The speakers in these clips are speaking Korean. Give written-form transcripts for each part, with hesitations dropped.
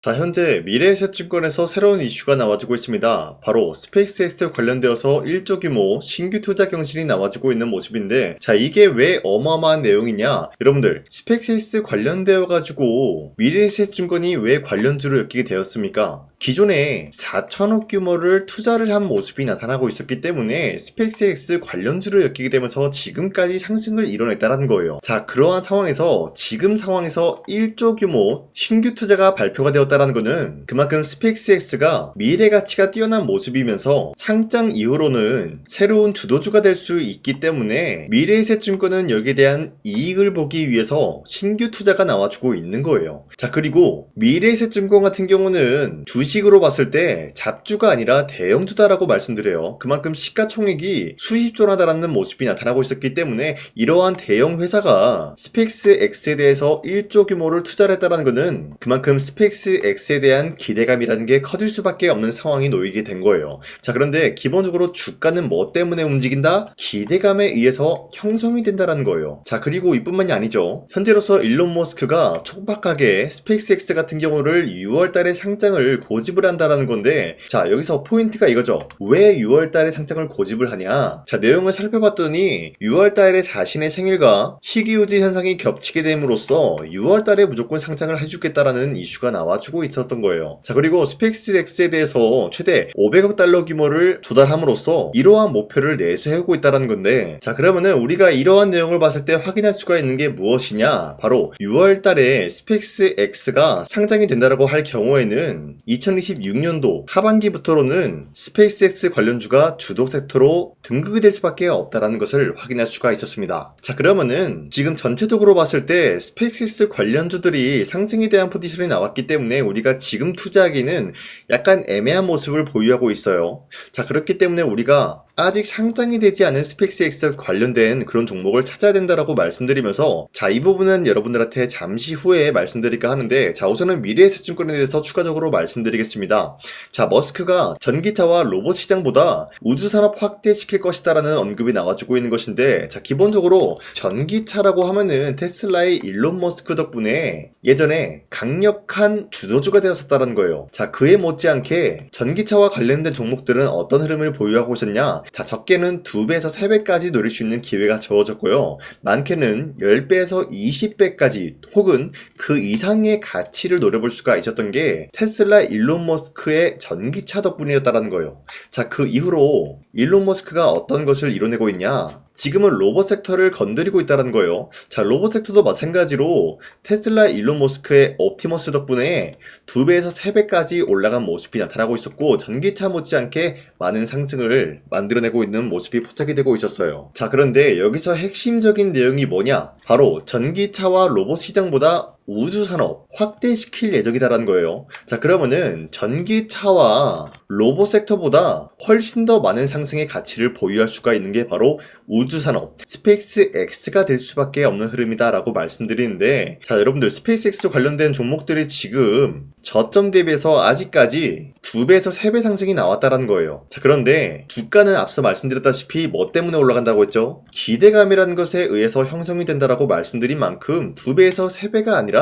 자, 현재 미래에셋증권에서 새로운 이슈가 나와주고 있습니다. 바로 스페이스X 관련되어서 1조 규모 신규 투자 경신이 나와주고 있는 모습인데, 자, 이게 왜 어마어마한 내용이냐? 여러분들, 스페이스X 관련되어 가지고 미래에셋증권이 왜 관련주로 엮이게 되었습니까? 기존에 4천억 규모를 투자를 한 모습이 나타나고 있었기 때문에 스페이스X 관련주로 엮이게 되면서 지금까지 상승을 이뤄냈다는 거예요. 자, 그러한 상황에서 지금 상황에서 1조 규모 신규 투자가 발표가 되었다는 것은 그만큼 스페이스X가 미래 가치가 뛰어난 모습이면서 상장 이후로는 새로운 주도주가 될 수 있기 때문에 미래에셋증권은 여기에 대한 이익을 보기 위해서 신규 투자가 나와주고 있는 거예요. 자, 그리고 미래에셋증권 같은 경우는 주식으로 봤을 때 잡주가 아니라 대형주다라고 말씀드려요. 그만큼 시가총액이 수십조나다라는 모습이 나타나고 있었기 때문에 이러한 대형 회사가 스페이스X에 대해서 1조 규모를 투자를 했다는 것은 그만큼 스페이스X에 대한 기대감이라는 게 커질 수밖에 없는 상황이 놓이게 된 거예요. 자, 그런데 기본적으로 주가는 뭐 때문에 움직인다? 기대감에 의해서 형성이 된다는 거예요. 자, 그리고 이뿐만이 아니죠. 현재로서 일론 머스크가 촉박하게 스페이스X 같은 경우를 6월달에 상장을 고집을 한다라는 건데, 자, 여기서 포인트가 이거죠. 왜 6월달에 상장을 고집을 하냐? 자, 내용을 살펴봤더니 6월달에 자신의 생일과 희귀유지 현상이 겹치게 됨으로써 6월달에 무조건 상장을 해주겠다라는 이슈가 나와주고 있었던 거예요. 자, 그리고 스페이스X에 대해서 최대 500억 달러 규모를 조달함으로써 이러한 목표를 내세우고 있다는 건데, 자, 그러면은 우리가 이러한 내용을 봤을 때 확인할 수가 있는 게 무엇이냐? 바로 6월달에 스페이스X가 상장이 된다라고 할 경우에는 2026년도 하반기부터로는 스페이스X 관련주가 주독 섹터로 등극이 될 수밖에 없다라는 것을 확인할 수가 있었습니다. 자, 그러면은 지금 전체적으로 봤을 때 스페이스X 관련주들이 상승에 대한 포지션이 나왔기 때문에 우리가 지금 투자하기는 약간 애매한 모습을 보유하고 있어요. 자, 그렇기 때문에 우리가 아직 상장이 되지 않은 스페이스X 관련된 그런 종목을 찾아야 된다라고 말씀드리면서, 자, 이 부분은 여러분들한테 잠시 후에 말씀드릴까 하는데, 자, 우선은 미래에셋증권에 대해서 추가적으로 말씀드리겠습니다. 자, 머스크가 전기차와 로봇 시장보다 우주산업 확대시킬 것이다라는 언급이 나와주고 있는 것인데, 자, 기본적으로 전기차라고 하면은 테슬라의 일론 머스크 덕분에 예전에 강력한 주도주가 되었었다는 거예요. 자, 그에 못지않게 전기차와 관련된 종목들은 어떤 흐름을 보유하고 있었냐? 자, 적게는 2배에서 3배까지 노릴 수 있는 기회가 주어졌고요. 많게는 10배에서 20배까지 혹은 그 이상의 가치를 노려볼 수가 있었던 게 테슬라 일론 머스크의 전기차 덕분이었다는 거예요. 자, 그 이후로 일론 머스크가 어떤 것을 이뤄내고 있냐? 지금은 로봇 섹터를 건드리고 있다는 거예요. 자, 로봇 섹터도 마찬가지로 테슬라 일론 머스크의 옵티머스 덕분에 2배에서 3배까지 올라간 모습이 나타나고 있었고, 전기차 못지않게 많은 상승을 만들어내고 있는 모습이 포착이 되고 있었어요. 자, 그런데 여기서 핵심적인 내용이 뭐냐? 바로 전기차와 로봇 시장보다 우주산업 확대시킬 예정이다라는 거예요. 자, 그러면은 전기차와 로봇 섹터보다 훨씬 더 많은 상승의 가치를 보유할 수가 있는 게 바로 우주산업 스페이스X가 될 수밖에 없는 흐름이다라고 말씀드리는데, 자, 여러분들 스페이스X 관련된 종목들이 지금 저점 대비해서 아직까지 2배에서 3배 상승이 나왔다는 거예요. 자, 그런데 주가는 앞서 말씀드렸다시피 뭐 때문에 올라간다고 했죠? 기대감이라는 것에 의해서 형성이 된다라고 말씀드린 만큼 2배에서 3배가 아니라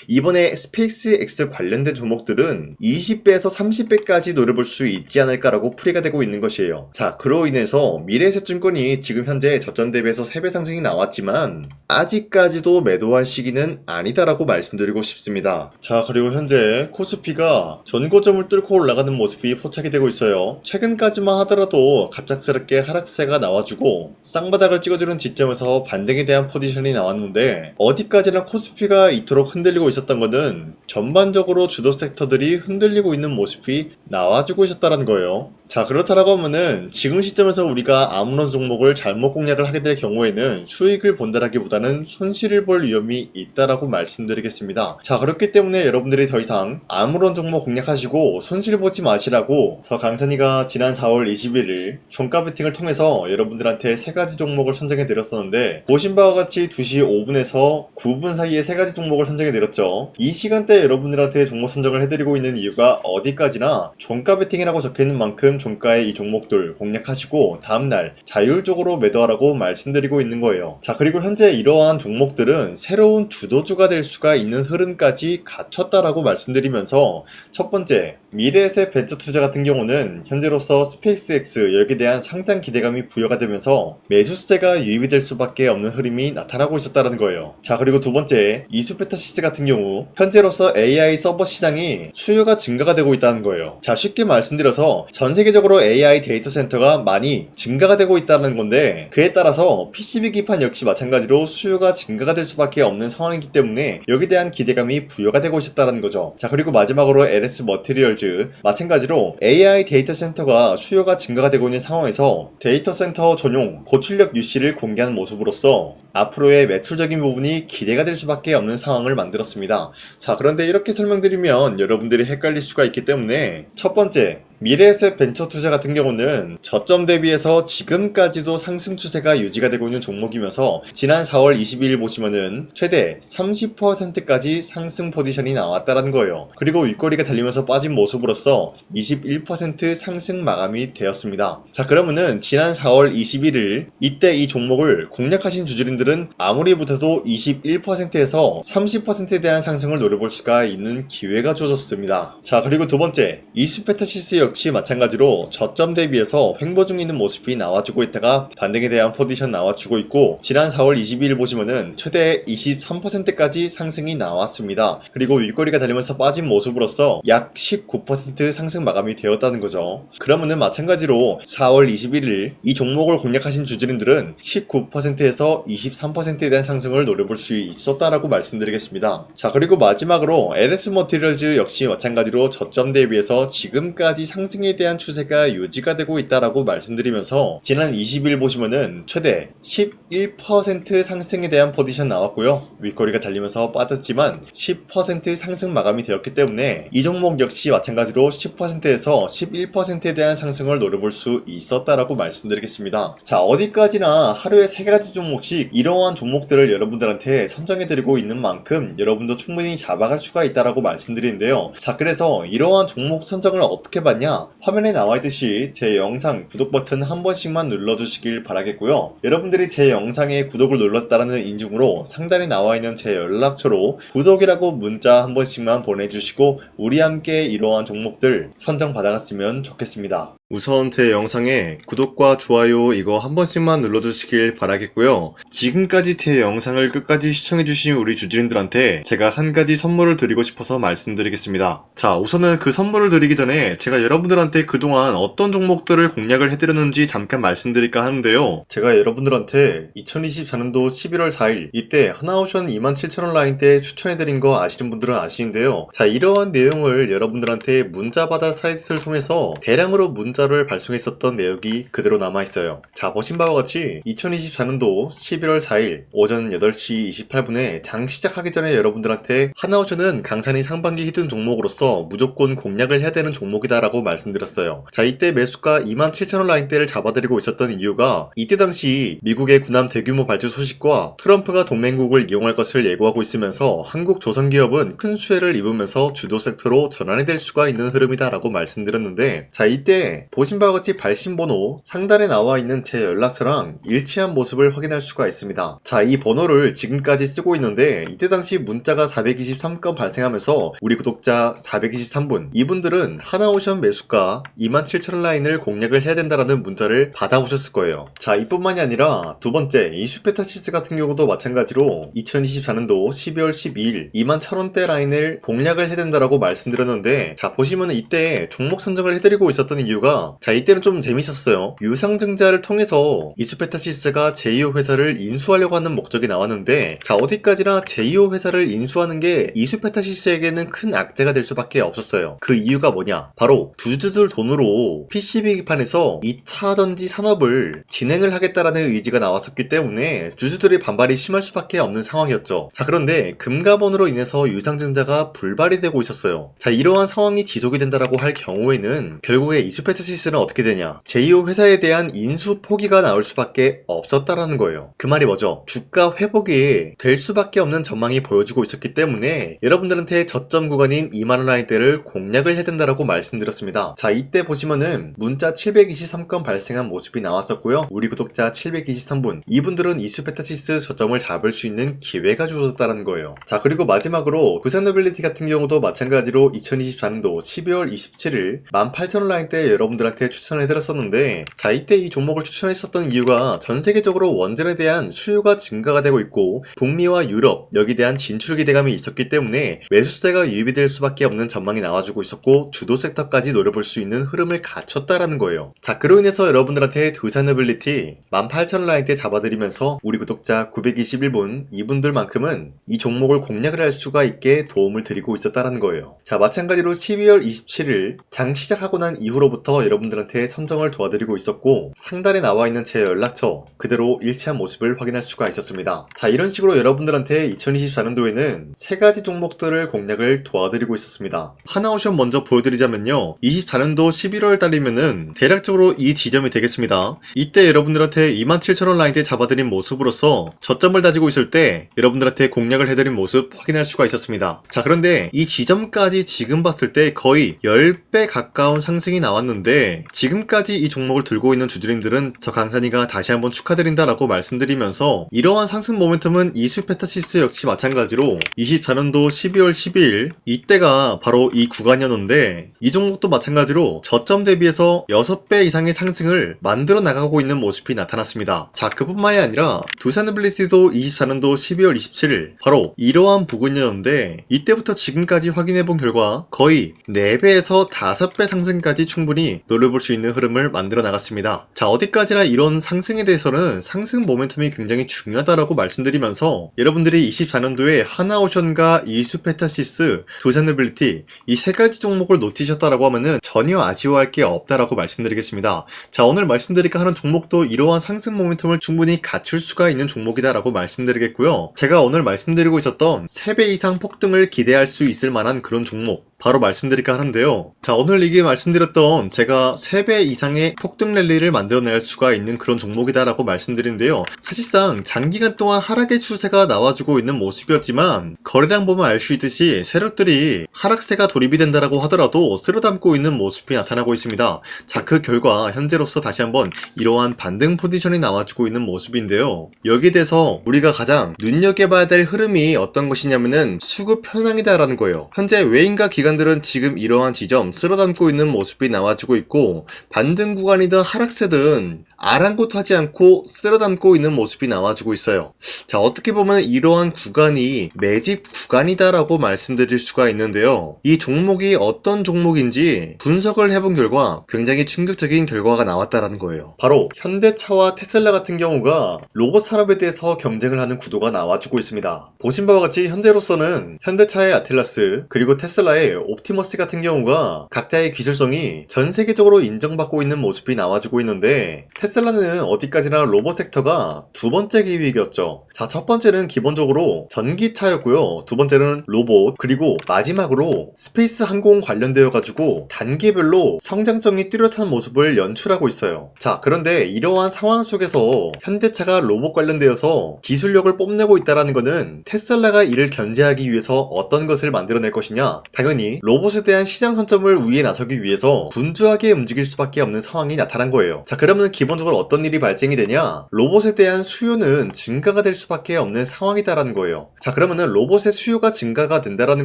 이번에 스페이스X 관련된 종목들은 20배에서 30배까지 노려볼 수 있지 않을까라고 풀이가 되고 있는 것이에요. 자, 그로 인해서 미래에셋증권이 지금 현재 저점 대비해서 3배 상승이 나왔지만 아직까지도 매도할 시기는 아니다라고 말씀드리고 싶습니다. 자, 그리고 현재 코스피가 전고점을 뚫고 올라가는 모습이 포착이 되고 있어요. 최근까지만 하더라도 갑작스럽게 하락세가 나와주고 쌍바닥을 찍어주는 지점에서 반등에 대한 포지션이 나왔는데, 어디까지나 코스피가 이토록 흔들리고 있었던 것은 전반적으로 주도 섹터들이 흔들리고 있는 모습이 나와주고 있었다는 거예요. 자, 그렇다라고 하면은 지금 시점에서 우리가 아무런 종목을 잘못 공략을 하게 될 경우에는 수익을 본다라기보다는 손실을 볼 위험이 있다라고 말씀드리겠습니다. 자, 그렇기 때문에 여러분들이 더 이상 아무런 종목 공략하시고 손실 보지 마시라고 저 강산이가 지난 4월 21일 종가 베팅을 통해서 여러분들한테 3가지 종목을 선정해 드렸었는데, 보신 바와 같이 2시 5분에서 9분 사이에 3가지 종목을 선정해 드렸죠. 이 시간대에 여러분들한테 종목 선정을 해드리고 있는 이유가 어디까지나 종가 베팅이라고 적혀있는 만큼 종가의 이 종목들 공략하시고 다음날 자율적으로 매도하라고 말씀드리고 있는 거예요. 자, 그리고 현재 이러한 종목들은 새로운 주도주가 될 수가 있는 흐름까지 갖췄다라고 말씀드리면서, 첫 번째, 미래에셋 벤처 투자 같은 경우는 현재로서 스페이스X 여기에 대한 상장 기대감이 부여가 되면서 매수세가 유입이 될 수밖에 없는 흐름이 나타나고 있었다는 거예요. 자, 그리고 두 번째, 이수페타시스 같은 경우 현재로서 AI 서버 시장이 수요가 증가가 되고 있다는 거예요. 자, 쉽게 말씀드려서 전 세계적으로 AI 데이터 센터가 많이 증가가 되고 있다는 건데, 그에 따라서 PCB 기판 역시 마찬가지로 수요가 증가가 될 수밖에 없는 상황이기 때문에 여기에 대한 기대감이 부여가 되고 있었다는 거죠. 자, 그리고 마지막으로 LS 머티리얼즈 마찬가지로 AI 데이터 센터가 수요가 증가가 되고 있는 상황에서 데이터 센터 전용 고출력 UC를 공개한 모습으로서 앞으로의 매출적인 부분이 기대가 될 수밖에 없는 상황을 만들었습니다. 자, 그런데 이렇게 설명드리면 여러분들이 헷갈릴 수가 있기 때문에, 첫 번째, 미래에셋 벤처 투자 같은 경우는 저점 대비해서 지금까지도 상승 추세가 유지가 되고 있는 종목이면서 지난 4월 22일 보시면은 최대 30%까지 상승 포지션이 나왔다는 거예요. 그리고 윗꼬리가 달리면서 빠진 모습으로서 21% 상승 마감이 되었습니다. 자, 그러면은 지난 4월 21일 이때 이 종목을 공략하신 주주님들은 아무리 못해도 21%에서 30%에 대한 상승을 노려볼 수가 있는 기회가 주어졌습니다. 자, 그리고 두 번째, 이수페타시스 역시 마찬가지로 저점 대비해서 횡보 중에 있는 모습이 나와주고 있다가 반등에 대한 포지션 나와주고 있고, 지난 4월 22일 보시면은 최대 23%까지 상승이 나왔습니다. 그리고 윗꼬리가 달리면서 빠진 모습으로서 약 19% 상승 마감이 되었다는 거죠. 그러면은 마찬가지로 4월 21일 이 종목을 공략하신 주주님들은 19%에서 23%에 대한 상승을 노려볼 수 있었다라고 말씀드리겠습니다. 자, 그리고 마지막으로 LS 머티리얼즈 역시 마찬가지로 저점 대비해서 지금까지 상승에 대한 추세가 유지가 되고 있다라고 말씀드리면서 지난 20일 보시면은 최대 11% 상승에 대한 포지션 나왔고요. 윗꼬리가 달리면서 빠졌지만 10% 상승 마감이 되었기 때문에 이 종목 역시 마찬가지로 10%에서 11%에 대한 상승을 노려볼 수 있었다라고 말씀드리겠습니다. 자, 어디까지나 하루에 3가지 종목씩 이러한 종목들을 여러분들한테 선정해드리고 있는 만큼 여러분도 충분히 잡아갈 수가 있다라고 말씀드리는데요. 자, 그래서 이러한 종목 선정을 어떻게 받냐? 화면에 나와있듯이 제 영상 구독 버튼 한 번씩만 눌러주시길 바라겠고요. 여러분들이 제 영상에 구독을 눌렀다는 인증으로 상단에 나와있는 제 연락처로 구독이라고 문자 한 번씩만 보내주시고 우리 함께 이러한 종목들 선정 받아갔으면 좋겠습니다. 우선 제 영상에 구독과 좋아요 이거 한 번씩만 눌러주시길 바라겠고요. 지금까지 제 영상을 끝까지 시청해주신 우리 주주님들한테 제가 한 가지 선물을 드리고 싶어서 말씀드리겠습니다. 자, 우선은 그 선물을 드리기 전에 제가 여러분들한테 그동안 어떤 종목들을 공략을 해드렸는지 잠깐 말씀드릴까 하는데요. 제가 여러분들한테 2024년도 11월 4일 이때 하나오션 27,000원 라인 때 추천해드린 거 아시는 분들은 아시는데요. 자, 이러한 내용을 여러분들한테 문자받아 사이트를 통해서 대량으로 문자를 발송했었던 내역이 그대로 남아있어요. 자, 보신 바와 같이 2024년도 11월 4일 오전 8시 28분에 장 시작하기 전에 여러분들한테 하나오션은 강산이 상반기 히든 종목으로서 무조건 공략을 해야 되는 종목이다 라고 말씀드렸어요. 자, 이때 매수가 27,000원 라인대를 잡아드리고 있었던 이유가 이때 당시 미국의 군함 대규모 발주 소식과 트럼프가 동맹국을 이용할 것을 예고하고 있으면서 한국 조선기업은 큰 수혜를 입으면서 주도 섹터로 전환이 될 수가 있는 흐름이다 라고 말씀드렸는데, 자, 이때 보신 바와 같이 발신번호 상단에 나와 있는 제 연락처랑 일치한 모습을 확인할 수가 있습니다. 자, 이 번호를 지금까지 쓰고 있는데 이때 당시 문자가 423건 발생하면서 우리 구독자 423분 이분들은 하나오션 매수가 27,000원 라인을 공략을 해야 된다라는 문자를 받아오셨을 거예요. 자, 이뿐만이 아니라 두 번째 이슈페타시스 같은 경우도 마찬가지로 2024년도 12월 12일 21,000원대 라인을 공략을 해야 된다라고 말씀드렸는데, 자, 보시면은 이때 종목 선정을 해드리고 있었던 이유가, 자, 이때는 좀 재밌었어요. 유상증자를 통해서 이수페타시스가 제2호 회사를 인수하려고 하는 목적이 나왔는데, 자, 어디까지나 제2호 회사를 인수하는 게 이수페타시스에게는 큰 악재가 될 수밖에 없었어요. 그 이유가 뭐냐? 바로 주주들 돈으로 PCB 기판에서 2차 전지 산업을 진행을 하겠다라는 의지가 나왔었기 때문에 주주들의 반발이 심할 수밖에 없는 상황이었죠. 자, 그런데 금가번으로 인해서 유상증자가 불발이 되고 있었어요. 자, 이러한 상황이 지속이 된다라고 할 경우에는 결국에 이수페타시스 이슈페타시스는 어떻게 되냐? 제2호 회사에 대한 인수 포기가 나올 수밖에 없었다라는 거예요. 그 말이 뭐죠? 주가 회복이 될 수밖에 없는 전망이 보여지고 있었기 때문에 여러분들한테 저점 구간인 2만원 라인대를 공략을 해야 된다라고 말씀드렸습니다. 자, 이때 보시면은 문자 723건 발생한 모습이 나왔었고요. 우리 구독자 723분, 이분들은 이슈페타시스 저점을 잡을 수 있는 기회가 주어졌다는 거예요. 자, 그리고 마지막으로 부산노빌리티 같은 경우도 마찬가지로 2024년도 12월 27일 18,000원 라인대 여러분들한테 추천을 해드렸었는데, 자, 이때 이 종목을 추천했었던 이유가 전 세계적으로 원전에 대한 수요가 증가가 되고 있고 북미와 유럽 여기에 대한 진출 기대감이 있었기 때문에 매수세가 유입이 될 수밖에 없는 전망이 나와주고 있었고 주도 섹터까지 노려볼 수 있는 흐름을 갖췄다라는 거예요. 자, 그로 인해서 여러분들한테 두산노빌리티 18,000원 라인대 잡아드리면서 우리 구독자 921분 이분들만큼은 이 종목을 공략을 할 수가 있게 도움을 드리고 있었다라는 거예요. 자, 마찬가지로 12월 27일 장 시작하고 난 이후로부터 여러분들한테 선정을 도와드리고 있었고 상단에 나와 있는 제 연락처 그대로 일치한 모습을 확인할 수가 있었습니다. 자, 이런 식으로 여러분들한테 2024년도에는 세 가지 종목들을 공략을 도와드리고 있었습니다. 하나오션 먼저 보여드리자면요, 24년도 11월 달이면은 대략적으로 이 지점이 되겠습니다. 이때 여러분들한테 27,000원 라인대 잡아드린 모습으로서 저점을 다지고 있을 때 여러분들한테 공략을 해드린 모습 확인할 수가 있었습니다. 자, 그런데 이 지점까지 지금 봤을 때 거의 10배 가까운 상승이 나왔는데 지금까지 이 종목을 들고 있는 주주님들은 저 강산이가 다시 한번 축하드린다라고 말씀드리면서 이러한 상승 모멘텀은 이슈페타시스 역시 마찬가지로 24년도 12월 12일 이때가 바로 이 구간이었는데 이 종목도 마찬가지로 저점 대비해서 6배 이상의 상승을 만들어 나가고 있는 모습이 나타났습니다. 자, 그뿐만이 아니라 두산노빌리티도 24년도 12월 27일 바로 이러한 부근이었는데 이때부터 지금까지 확인해본 결과 거의 4배에서 5배 상승까지 충분히 노려볼 수 있는 흐름을 만들어 나갔습니다. 자, 어디까지나 이런 상승에 대해서는 상승 모멘텀이 굉장히 중요하다라고 말씀드리면서 여러분들이 24년도에 하나오션과 이슈페타시스, 두산노빌리티 이 세 가지 종목을 놓치셨다라고 하면은 전혀 아쉬워할 게 없다라고 말씀드리겠습니다. 자, 오늘 말씀드릴까 하는 종목도 이러한 상승 모멘텀을 충분히 갖출 수가 있는 종목이다라고 말씀드리겠고요. 제가 오늘 말씀드리고 있었던 3배 이상 폭등을 기대할 수 있을 만한 그런 종목 바로 말씀드릴까 하는데요. 자, 오늘 이게 말씀드렸던 제가 3배 이상의 폭등 랠리를 만들어낼 수가 있는 그런 종목이다라고 말씀드리는데요. 사실상 장기간 동안 하락의 추세가 나와주고 있는 모습이었지만 거래량 보면 알 수 있듯이 세력들이 하락세가 돌입이 된다라고 하더라도 쓸어담고 있는 모습이 나타나고 있습니다. 자, 그 결과 현재로서 다시 한번 이러한 반등 포지션이 나와주고 있는 모습인데요. 여기에 대해서 우리가 가장 눈여겨봐야 될 흐름이 어떤 것이냐면은 수급 현황이다라는 거예요. 현재 외인과 기관들은 지금 이러한 지점 쓸어담고 있는 모습이 나와주고 있고 반등 구간이든 하락세든 아랑곳하지 않고 쓸어담고 있는 모습이 나와주고 있어요. 자, 어떻게 보면 이러한 구간이 매집 구간이다라고 말씀드릴 수가 있는데요. 이 종목이 어떤 종목인지 분석을 해본 결과 굉장히 충격적인 결과가 나왔다라는 거예요. 바로 현대차와 테슬라 같은 경우가 로봇 산업에 대해서 경쟁을 하는 구도가 나와주고 있습니다. 보신 바와 같이 현재로서는 현대차의 아틀라스 그리고 테슬라의 옵티머스 같은 경우가 각자의 기술성이 전 세계적으로 인정받고 있는 모습이 나와주고 있는데 테슬라는 어디까지나 로봇 섹터가 두 번째 기획이었죠. 자, 첫 번째는 기본적으로 전기차였고요. 두 번째는 로봇, 그리고 마지막으로 스페이스 항공 관련되어 가지고 단계별로 성장성이 뚜렷한 모습을 연출하고 있어요. 자, 그런데 이러한 상황 속에서 현대차가 로봇 관련되어서 기술력을 뽐내고 있다는 것은 테슬라가 이를 견제하기 위해서 어떤 것을 만들어낼 것이냐? 당연히 로봇에 대한 시장 선점을 위해 나서기 위해서 분주하게 움직일 수밖에 없는 상황이 나타난 거예요. 자, 그러면 기본적으로 어떤 일이 발생이 되냐? 로봇에 대한 수요는 증가가 될 수밖에 없는 상황이다라는 거예요. 자, 그러면은 로봇의 수요가 증가가 된다라는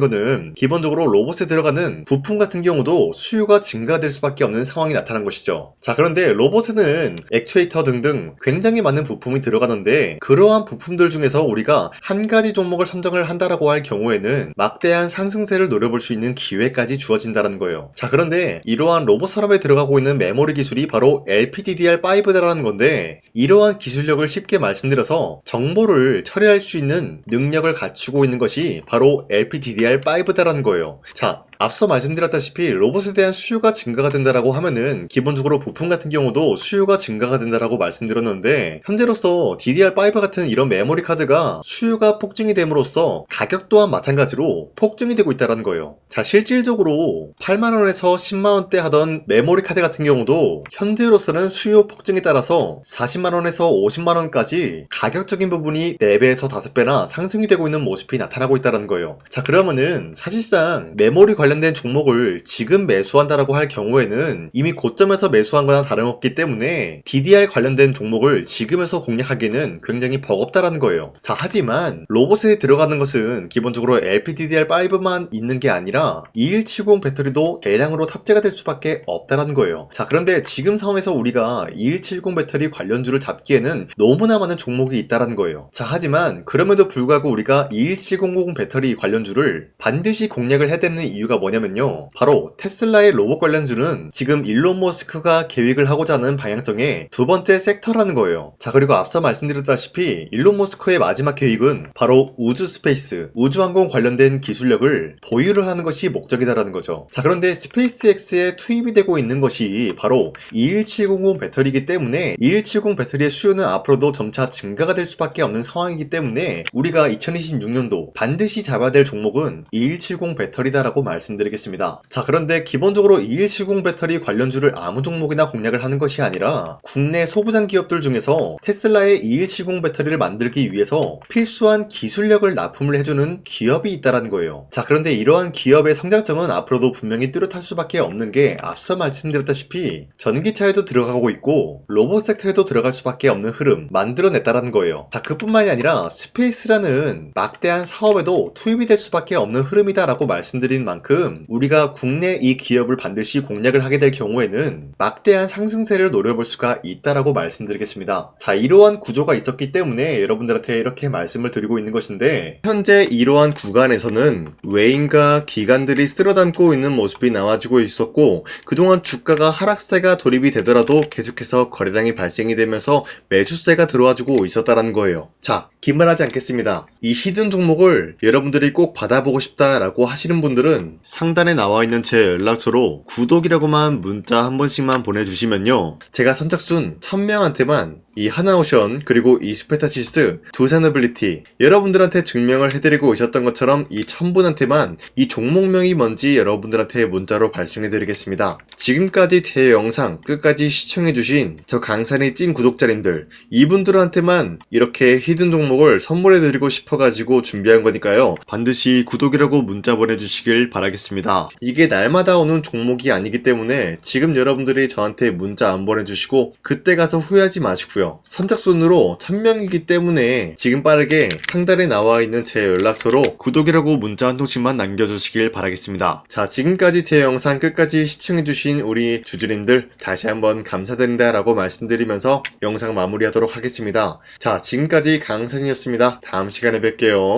거는 기본적으로 로봇에 들어가는 부품 같은 경우도 수요가 증가될 수밖에 없는 상황이 나타난 것이죠. 자, 그런데 로봇에는 액추에이터 등등 굉장히 많은 부품이 들어가는데 그러한 부품들 중에서 우리가 한 가지 종목을 선정을 한다라고 할 경우에는 막대한 상승세를 노려볼 수 있는 기회까지 주어진다는 거예요. 자, 그런데 이러한 로봇 산업에 들어가고 있는 메모리 기술이 바로 LPDDR5다라는 건데 이러한 기술력을 쉽게 말씀드려서 정보를 처리할 수 있는 능력을 갖추고 있는 것이 바로 LPDDR5다라는 거예요. 자, 앞서 말씀드렸다시피 로봇에 대한 수요가 증가가 된다라고 하면은 기본적으로 부품 같은 경우도 수요가 증가가 된다라고 말씀드렸는데, 현재로서 DDR5 같은 이런 메모리 카드가 수요가 폭증이 됨으로써 가격 또한 마찬가지로 폭증이 되고 있다는 거예요. 자, 실질적으로 8만원에서 10만원대 하던 메모리 카드 같은 경우도 현재로서는 수요 폭증에 따라서 40만원에서 50만원까지 가격적인 부분이 4배에서 5배나 상승이 되고 있는 모습이 나타나고 있다는 거예요. 자, 그러면은 사실상 메모리 관련된 종목을 지금 매수한다라고 할 경우에는 이미 고점에서 매수한 거나 다름없기 때문에 DDR 관련된 종목을 지금에서 공략하기는 굉장히 버겁다라는 거예요. 자, 하지만 로봇에 들어가는 것은 기본적으로 LPDDR5만 있는 게 아니라 2170 배터리도 대량으로 탑재가 될 수밖에 없다라는 거예요. 자, 그런데 지금 상황에서 우리가 2170 배터리 관련주를 잡기에는 너무나 많은 종목이 있다라는 거예요. 자, 하지만 그럼에도 불구하고 우리가 21700 배터리 관련주를 반드시 공략을 해야 되는 이유가 뭐냐면요, 바로 테슬라의 로봇 관련주는 지금 일론 머스크가 계획을 하고자 하는 방향성의 두 번째 섹터라는 거예요. 자, 그리고 앞서 말씀드렸다시피 일론 머스크의 마지막 계획은 바로 우주 스페이스, 우주항공 관련된 기술력을 보유를 하는 것이 목적이다라는 거죠. 자, 그런데 스페이스X에 투입이 되고 있는 것이 바로 21700 배터리이기 때문에 2170 배터리의 수요는 앞으로도 점차 증가가 될 수밖에 없는 상황이기 때문에 우리가 2026년도 반드시 잡아야 될 종목은 2170 배터리다라고 말씀드리겠습니다. 자, 그런데 기본적으로 2170 배터리 관련주를 아무 종목이나 공략을 하는 것이 아니라 국내 소부장 기업들 중에서 테슬라의 2170 배터리를 만들기 위해서 필수한 기술력을 납품을 해주는 기업이 있다는 거예요. 자, 그런데 이러한 기업의 성장성은 앞으로도 분명히 뚜렷할 수밖에 없는 게 앞서 말씀드렸다시피 전기차에도 들어가고 있고 로봇 섹터에도 들어갈 수밖에 없는 흐름 만들어냈다라는 거예요. 자, 그뿐만이 아니라 스페이스라는 막대한 사업에도 투입이 될 수밖에 없는 흐름이다라고 말씀드린 만큼 우리가 국내 이 기업을 반드시 공략을 하게 될 경우에는 막대한 상승세를 노려볼 수가 있다라고 말씀드리겠습니다. 자, 이러한 구조가 있었기 때문에 여러분들한테 이렇게 말씀을 드리고 있는 것인데, 현재 이러한 구간에서는 외인과 기관들이 쓸어담고 있는 모습이 나와주고 있었고, 그동안 주가가 하락세가 돌입이 되더라도 계속해서 거래량이 발생이 되면서 매수세가 들어와주고 있었다는 거예요. 자, 긴말하지 않겠습니다. 이 히든 종목을 여러분들이 꼭 받아보고 싶다라고 하시는 분들은 상단에 나와 있는 제 연락처로 구독이라고만 문자 한 번씩만 보내주시면요, 제가 선착순 1000명한테만 이 하나오션 그리고 이 스페타시스 두 사너빌리티 여러분들한테 증명을 해드리고 오셨던 것처럼 이 1000분한테만 이 종목명이 뭔지 여러분들한테 문자로 발송해드리겠습니다. 지금까지 제 영상 끝까지 시청해주신 저 강산의 찐 구독자님들, 이분들한테만 이렇게 히든 종목을 선물해드리고 싶어가지고 준비한 거니까요, 반드시 구독이라고 문자 보내주시길 바라겠습니다. 이게 날마다 오는 종목이 아니기 때문에 지금 여러분들이 저한테 문자 안 보내주시고 그때 가서 후회하지 마시고요, 선착순으로 1000명이기 때문에 지금 빠르게 상단에 나와 있는 제 연락처로 구독이라고 문자 한 통씩만 남겨주시길 바라겠습니다. 자, 지금까지 제 영상 끝까지 시청해주신 우리 주주님들 다시 한번 감사드린다 라고 말씀드리면서 영상 마무리하도록 하겠습니다. 자, 지금까지 강산이었습니다. 다음 시간에 뵐게요.